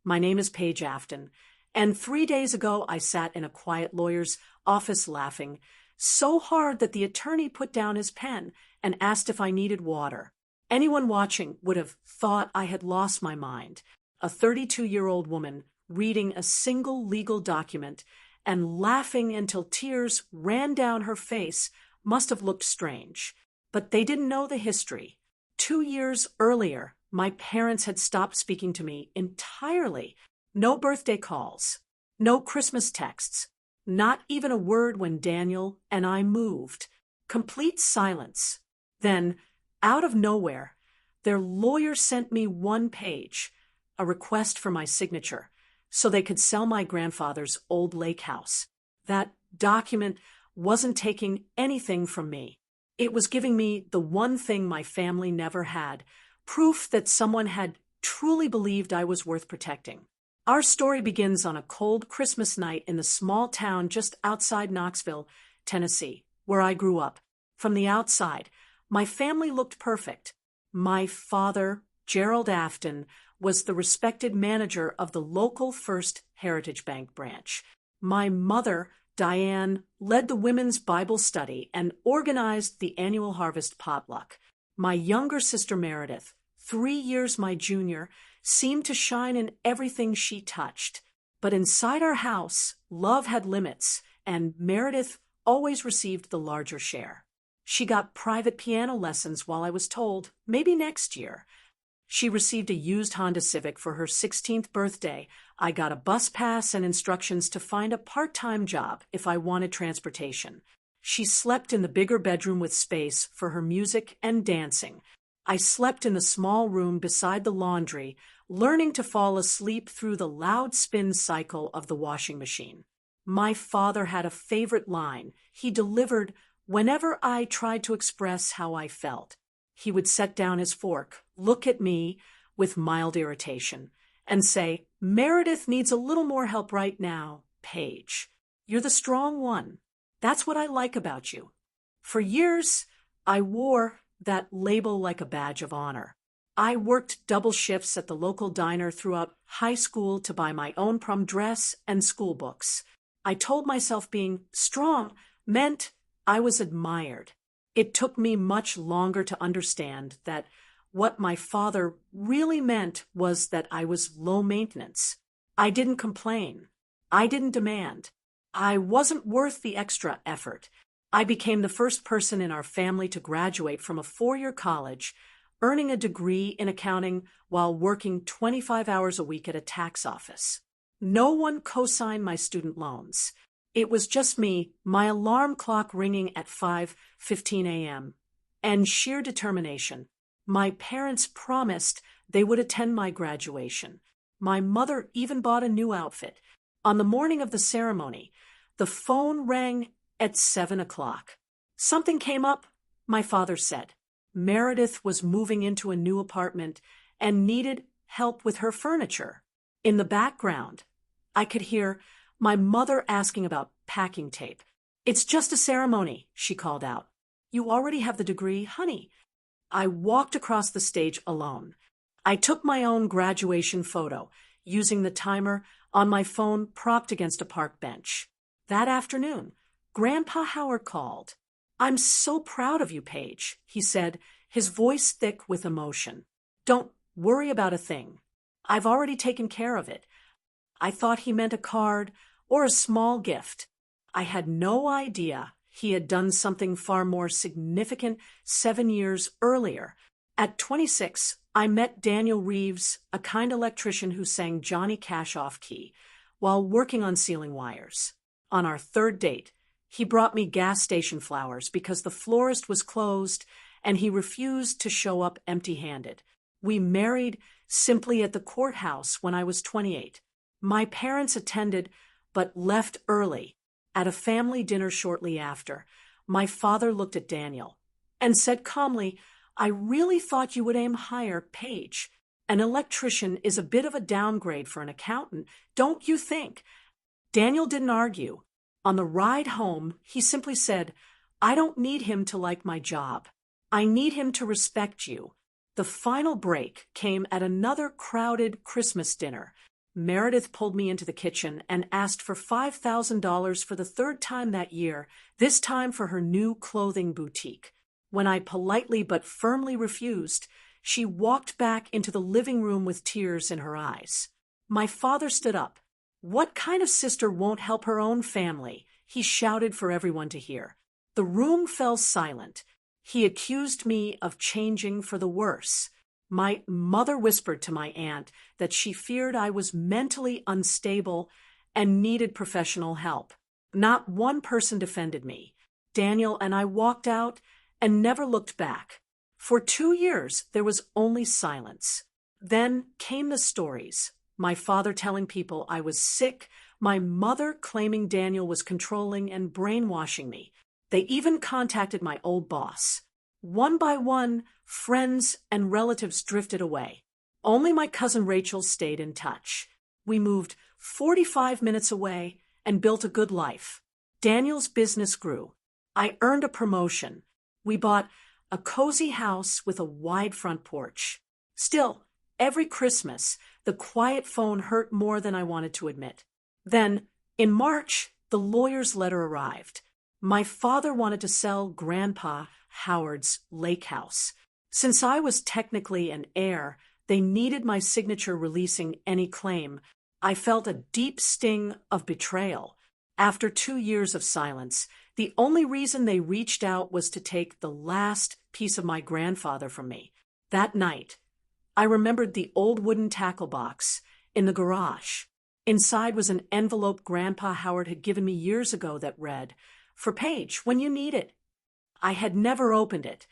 My name is Paige Afton, and 3 days ago I sat in a quiet lawyer's office laughing so hard that the attorney put down his pen and asked if I needed water. Anyone watching would have thought I had lost my mind. A 32-year-old woman reading a single legal document and laughing until tears ran down her face must have looked strange. But they didn't know the history. 2 years earlier, my parents had stopped speaking to me entirely. No birthday calls, no Christmas texts, not even a word when Daniel and I moved. Complete silence. Then, out of nowhere, their lawyer sent me one page, a request for my signature, so they could sell my grandfather's old lake house. That document wasn't taking anything from me. It was giving me the one thing my family never had, proof that someone had truly believed I was worth protecting. Our story begins on a cold Christmas night in the small town just outside Knoxville, Tennessee, where I grew up. From the outside, my family looked perfect. My father, Gerald Afton, was the respected manager of the local First Heritage Bank branch. My mother, Diane, led the women's Bible study and organized the annual harvest potluck. My younger sister Meredith, 3 years my junior, seemed to shine in everything she touched. But inside our house, love had limits, and Meredith always received the larger share. She got private piano lessons while I was told, maybe next year. She received a used Honda Civic for her 16th birthday. I got a bus pass and instructions to find a part-time job if I wanted transportation. She slept in the bigger bedroom with space for her music and dancing. I slept in the small room beside the laundry, learning to fall asleep through the loud spin cycle of the washing machine. My father had a favorite line he delivered whenever I tried to express how I felt. He would set down his fork, look at me with mild irritation, and say, "Meredith needs a little more help right now, Paige. You're the strong one. That's what I like about you." For years, I wore that label like a badge of honor. I worked double shifts at the local diner throughout high school to buy my own prom dress and school books. I told myself being strong meant I was admired. It took me much longer to understand that what my father really meant was that I was low maintenance. I didn't complain. I didn't demand. I wasn't worth the extra effort. I became the first person in our family to graduate from a 4-year college, earning a degree in accounting while working 25 hours a week at a tax office. No one co-signed my student loans. It was just me, my alarm clock ringing at 5:15 a.m., and sheer determination. My parents promised they would attend my graduation. My mother even bought a new outfit. On the morning of the ceremony, the phone rang at 7 o'clock. Something came up, my father said. Meredith was moving into a new apartment and needed help with her furniture. In the background, I could hear my mother asking about packing tape. "It's just a ceremony," she called out. "You already have the degree, honey." I walked across the stage alone. I took my own graduation photo, using the timer on my phone propped against a park bench. That afternoon, Grandpa Howard called. "I'm so proud of you, Paige," he said, his voice thick with emotion. "Don't worry about a thing. I've already taken care of it." I thought he meant a card or a small gift. I had no idea he had done something far more significant 7 years earlier. At 26, I met Daniel Reeves, a kind electrician who sang Johnny Cash off-key while working on ceiling wires. On our third date, he brought me gas station flowers because the florist was closed and he refused to show up empty-handed. We married simply at the courthouse when I was 28. My parents attended but left early. At a family dinner shortly after, my father looked at Daniel and said calmly, "I really thought you would aim higher, Paige. An electrician is a bit of a downgrade for an accountant, don't you think?" Daniel didn't argue. On the ride home, he simply said, "I don't need him to like my job. I need him to respect you." The final break came at another crowded Christmas dinner. Meredith pulled me into the kitchen and asked for $5,000 for the third time that year, this time for her new clothing boutique. When I politely but firmly refused, she walked back into the living room with tears in her eyes. My father stood up. "What kind of sister won't help her own family?" he shouted for everyone to hear. The room fell silent. He accused me of changing for the worse. My mother whispered to my aunt that she feared I was mentally unstable and needed professional help. Not one person defended me. Daniel and I walked out and never looked back. For 2 years, there was only silence. Then came the stories. My father telling people I was sick, my mother claiming Daniel was controlling and brainwashing me. They even contacted my old boss. One by one, friends and relatives drifted away. Only my cousin Rachel stayed in touch. We moved 45 minutes away and built a good life. Daniel's business grew. I earned a promotion. We bought a cozy house with a wide front porch. Still, every Christmas, the quiet phone hurt more than I wanted to admit. Then, in March, the lawyer's letter arrived. My father wanted to sell Grandpa Howard's lake house. Since I was technically an heir, they needed my signature releasing any claim. I felt a deep sting of betrayal. After 2 years of silence, the only reason they reached out was to take the last piece of my grandfather from me. That night, I remembered the old wooden tackle box in the garage. Inside was an envelope Grandpa Howard had given me years ago that read, "For Paige, when you need it." I had never opened it,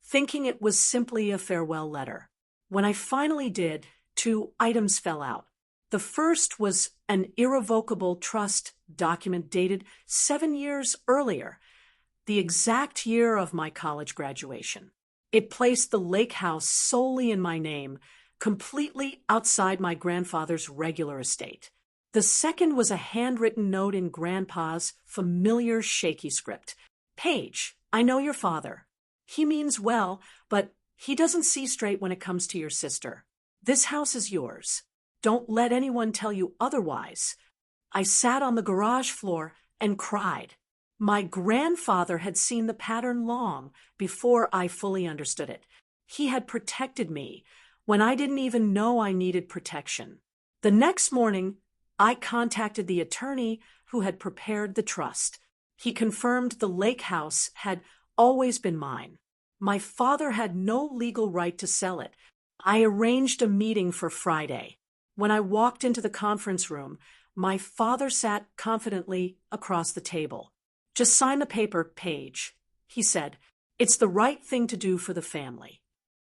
thinking it was simply a farewell letter. When I finally did, 2 items fell out. The first was an irrevocable trust document dated 7 years earlier, the exact year of my college graduation. It placed the lake house solely in my name, completely outside my grandfather's regular estate. The second was a handwritten note in Grandpa's familiar shaky script. "Paige, I know your father. He means well, but he doesn't see straight when it comes to your sister. This house is yours. Don't let anyone tell you otherwise." I sat on the garage floor and cried. My grandfather had seen the pattern long before I fully understood it. He had protected me when I didn't even know I needed protection. The next morning, I contacted the attorney who had prepared the trust. He confirmed the lake house had always been mine. My father had no legal right to sell it. I arranged a meeting for Friday. When I walked into the conference room, my father sat confidently across the table. "Just sign the paper, Paige," he said. "It's the right thing to do for the family."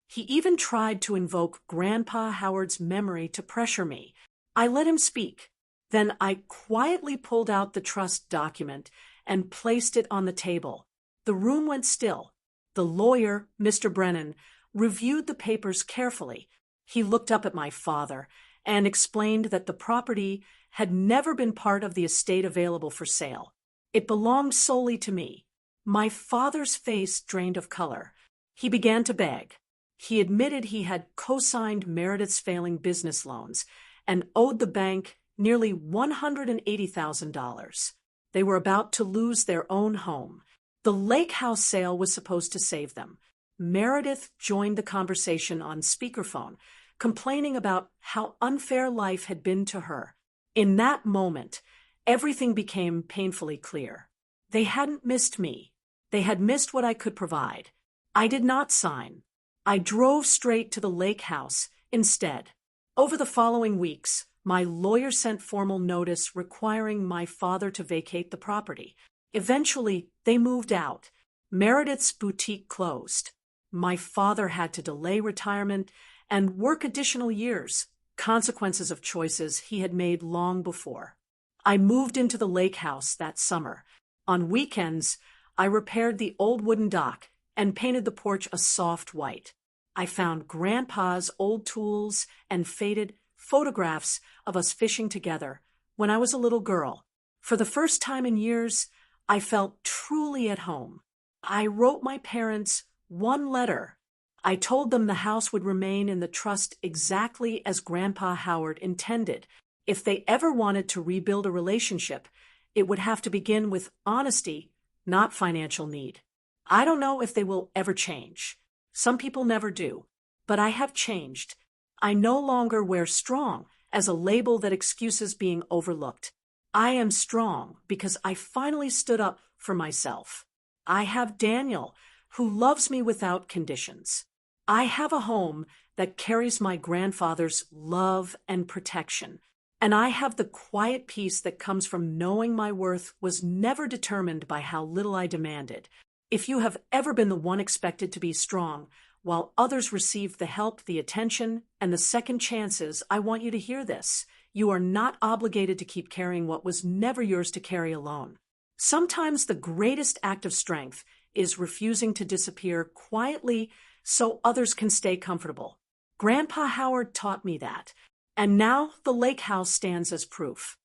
He even tried to invoke Grandpa Howard's memory to pressure me. I let him speak. Then I quietly pulled out the trust document and placed it on the table. The room went still. The lawyer, Mr. Brennan, reviewed the papers carefully. He looked up at my father and explained that the property had never been part of the estate available for sale. It belonged solely to me. My father's face drained of color. He began to beg. He admitted he had co-signed Meredith's failing business loans and owed the bank nearly $180,000. They were about to lose their own home. The lake house sale was supposed to save them. Meredith joined the conversation on speakerphone, complaining about how unfair life had been to her. In that moment, everything became painfully clear. They hadn't missed me. They had missed what I could provide. I did not sign. I drove straight to the lake house instead. Over the following weeks, my lawyer sent formal notice requiring my father to vacate the property. Eventually, they moved out. Meredith's boutique closed. My father had to delay retirement and work additional years, consequences of choices he had made long before. I moved into the lake house that summer. On weekends, I repaired the old wooden dock and painted the porch a soft white. I found Grandpa's old tools and faded photographs of us fishing together when I was a little girl. For the first time in years, I felt truly at home. I wrote my parents one letter. I told them the house would remain in the trust exactly as Grandpa Howard intended. If they ever wanted to rebuild a relationship, it would have to begin with honesty, not financial need. I don't know if they will ever change. Some people never do. But I have changed. I no longer wear strong as a label that excuses being overlooked. I am strong because I finally stood up for myself. I have Daniel, who loves me without conditions. I have a home that carries my grandfather's love and protection. And I have the quiet peace that comes from knowing my worth was never determined by how little I demanded. If you have ever been the one expected to be strong, while others received the help, the attention, and the second chances, I want you to hear this. You are not obligated to keep carrying what was never yours to carry alone. Sometimes the greatest act of strength is refusing to disappear quietly so others can stay comfortable. Grandpa Howard taught me that, and now the lake house stands as proof.